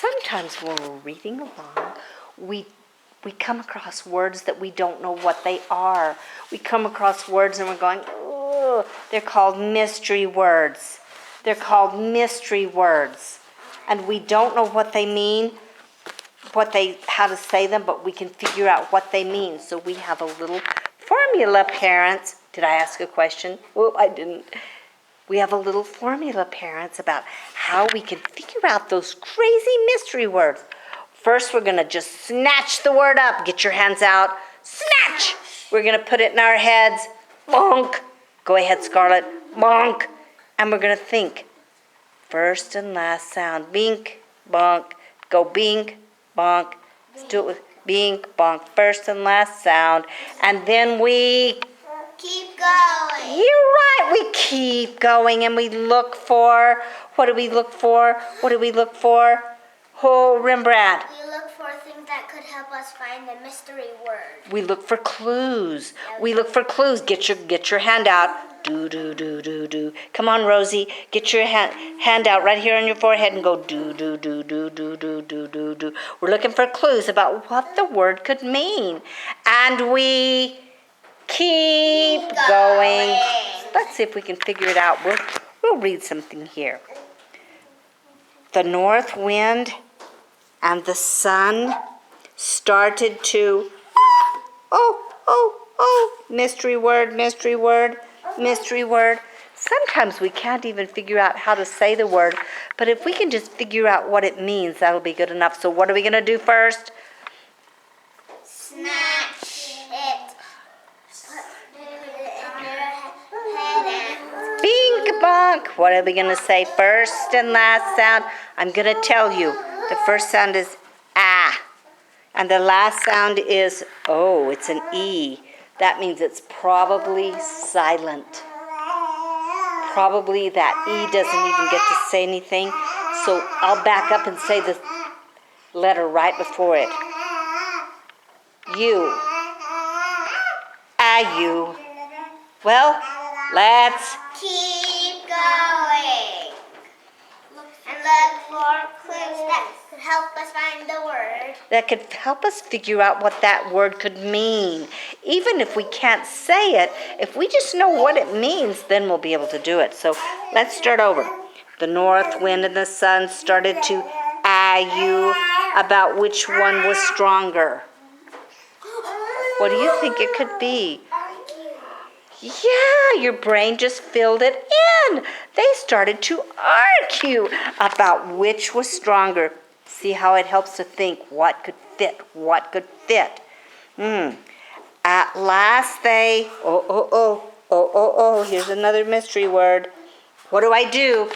sometimes when we're reading along, we come across words that we don't know what they are. We come across words and we're going, oh, they're called mystery words. They're called mystery words. And we don't know what they mean, how to say them, but we can figure out what they mean. So we have a little formula, parents. Did I ask a question? Oh, I didn't. We have a little formula, parents, about how we can figure out those crazy mystery words. First, we're going to just snatch the word up. Get your hands out. Snatch! We're going to put it in our heads. Bonk. Go ahead, Scarlett. Bonk. And we're going to think. First and last sound. Bink, bonk. Go bink, bonk. Let's do it with bink, bonk. First and last sound. And then we keep going. You're right. We keep going and we look for, what do we look for? What do we look for? Oh, Rembrandt. We look for things that could help us find the mystery word. We look for clues. We look for clues. Get your hand out. Do, do, do, do, do. Come on, Rosie. Get your hand out right here on your forehead and go do, do, do, do, do, do, do, do, do. We're looking for clues about what the word could mean. And we keep going. Let's see if we can figure it out. We'll read something here. The north wind and the sun started to, mystery word, mystery word, mystery word. Sometimes we can't even figure out how to say the word, but if we can just figure out what it means, that'll be good enough. So what are we going to do first? Snatch it. Put it in your head and Bink bonk. What are we going to say? First and last sound. I'm going to tell you. The first sound is ah. And the last sound is oh. It's an E. That means it's probably silent. Probably that E doesn't even get to say anything. So I'll back up and say the letter right before it. U. You. Well, let's keep going. And look for clues that could help us find the word. that could help us figure out what that word could mean. Even if we can't say it, if we just know what it means, then we'll be able to do it. So let's start over. The north wind and the sun started to argue about which one was stronger. What do you think it could be? Yeah, your brain just filled it in. They started to argue about which was stronger. See how it helps to think what could fit, what could fit. At last they, here's another mystery word. What do I do?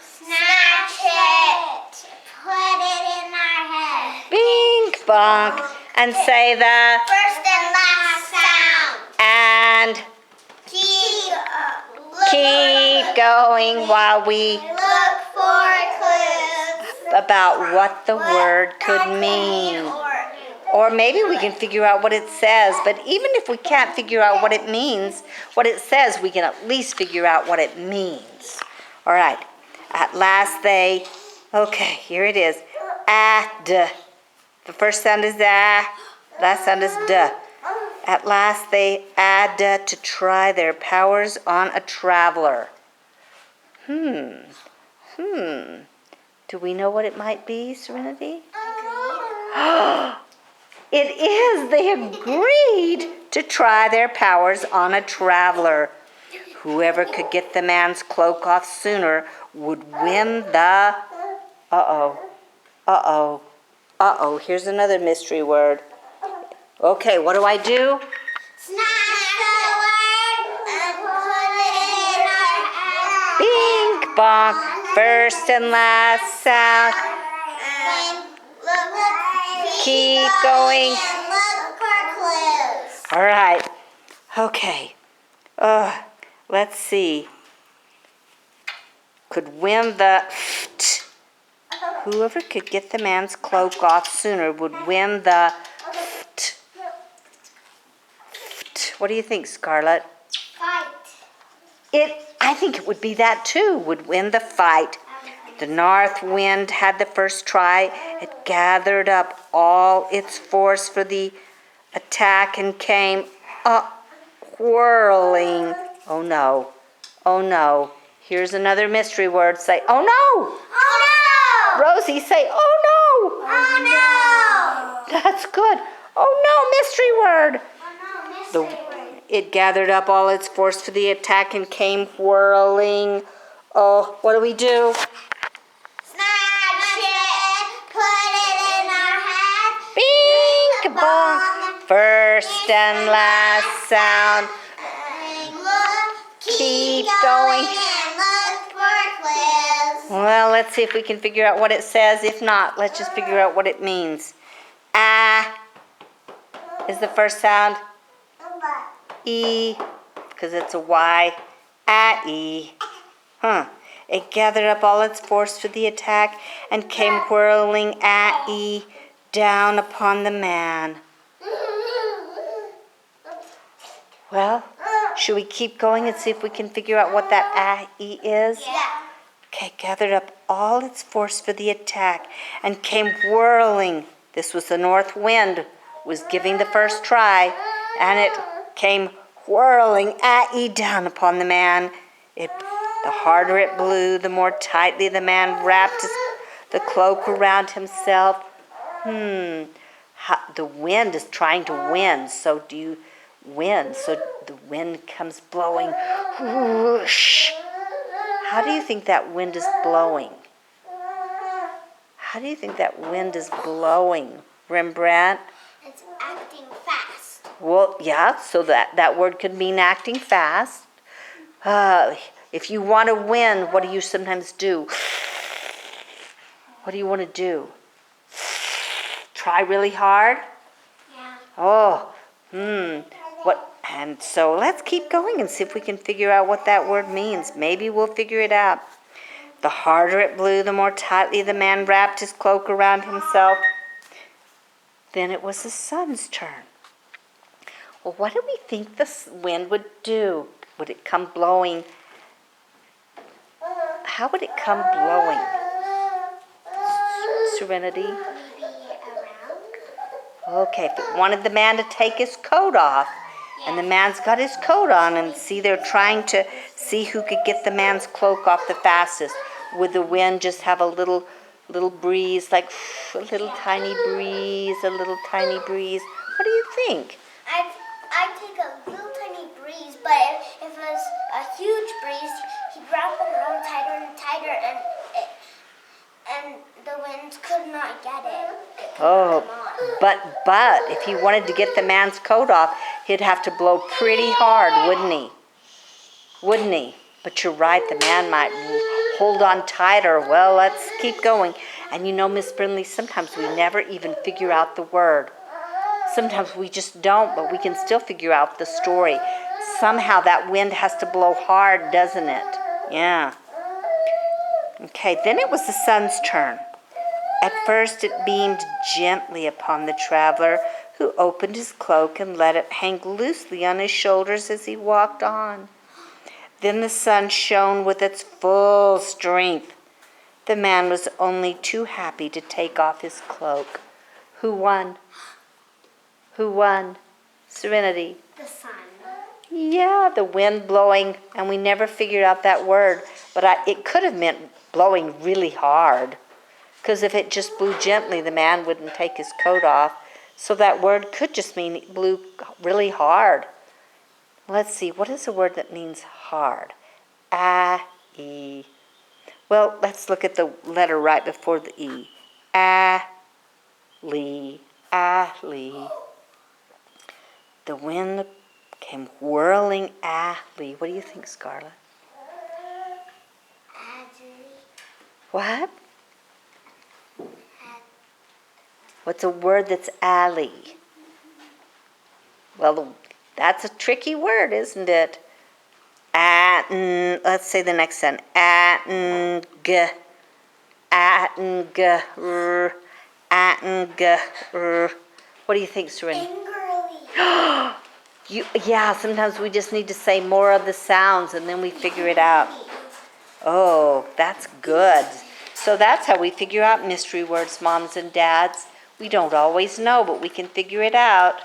Snatch it. Put it in our head. Bink, bonk, and say the First and last sound. and keep going while we look for clues about what the word could mean. Or maybe we can figure out what it says, but even if we can't figure out what it means, what it says, we can at least figure out what it means. All right. At last they, okay, here it is. D. The first sound is ah, last sound is duh. At last they had to try their powers on a traveler. Do we know what it might be, Serenity? It is. They agreed to try their powers on a traveler. Whoever could get the man's cloak off sooner would win the... Here's another mystery word. Okay, what do I do? Snatch the word and put it in our head. Bink, bonk, first and last sound. Keep going. And look for clues. All right. Okay. Let's see. Could win the... Whoever could get the man's cloak off sooner would win the... What do you think, Scarlett? Fight. I think it would be that too, would win the fight. The north wind had the first try. It gathered up all its force for the attack and came up whirling. Oh no, oh no. Here's another mystery word. Say, oh no. Oh no! Rosie, say, oh no. Oh no! That's good. Oh no, mystery word. Oh no, mystery word. It gathered up all its force for the attack and came whirling. Oh, what do we do? Snatch it, put it in our head. Bing bong. First and last sound. Look, Keep keep going. going and look for clues. Well, let's see if we can figure out what it says. If not, let's just figure out what it means. Ah is the first sound. E, because it's a Y. A-E. Huh. It gathered up all its force for the attack and came whirling A-E down upon the man. Well, should we keep going and see if we can figure out what that A-E is? Yeah. Okay, gathered up all its force for the attack and came whirling. This was the north wind, was giving the first try, and it came whirling A-E down upon the man. The harder it blew, the more tightly the man wrapped the cloak around himself. The wind is trying to win, so do you win? So the wind comes blowing. Whoosh. How do you think that wind is blowing? How do you think that wind is blowing, Rembrandt? It's acting fast. Well, yeah, so that word could mean acting fast. If you want to win, what do you sometimes do? What do you want to do? Try really hard? Yeah. Oh, what? And so let's keep going and see if we can figure out what that word means. Maybe we'll figure it out. The harder it blew, the more tightly the man wrapped his cloak around himself. Then it was the sun's turn. Well, what do we think the wind would do? Would it come blowing? How would it come blowing? Serenity? Maybe around. Okay, if it wanted the man to take his coat off, and the man's got his coat on, and see, they're trying to see who could get the man's cloak off the fastest. Would the wind just have a little breeze, like a little tiny breeze, a little tiny breeze? What do you think? I'd take a little tiny breeze, but if it was a huge breeze, he'd wrap it around tighter and tighter, and the wind could not get it. It could not come on. But if he wanted to get the man's coat off, he'd have to blow pretty hard, wouldn't he? Wouldn't he? But you're right, the man might hold on tighter. Well, let's keep going. And you know, Miss Brindley, sometimes we never even figure out the word. Sometimes we just don't, but we can still figure out the story. Somehow that wind has to blow hard, doesn't it? Yeah. Okay, then it was the sun's turn. At first it beamed gently upon the traveler, who opened his cloak and let it hang loosely on his shoulders as he walked on. Then the sun shone with its full strength. The man was only too happy to take off his cloak. Who won? Who won? Serenity. The sun. Yeah, the wind blowing, and we never figured out that word. But it could have meant blowing really hard, because if it just blew gently, the man wouldn't take his coat off. So that word could just mean it blew really hard. Let's see, what is a word that means hard? A-E. Well, let's look at the letter right before the E. A-lee. A-lee. The wind came whirling A-lee. What do you think, Scarlett? What? What's a word that's alley? Well, that's a tricky word, isn't it? Let's say the next one. Atng. Atng. Atng. What do you think, Serenity? Angrily. Yeah, sometimes we just need to say more of the sounds and then we figure it out. Oh, that's good. So that's how we figure out mystery words, moms and dads. We don't always know, but we can figure it out.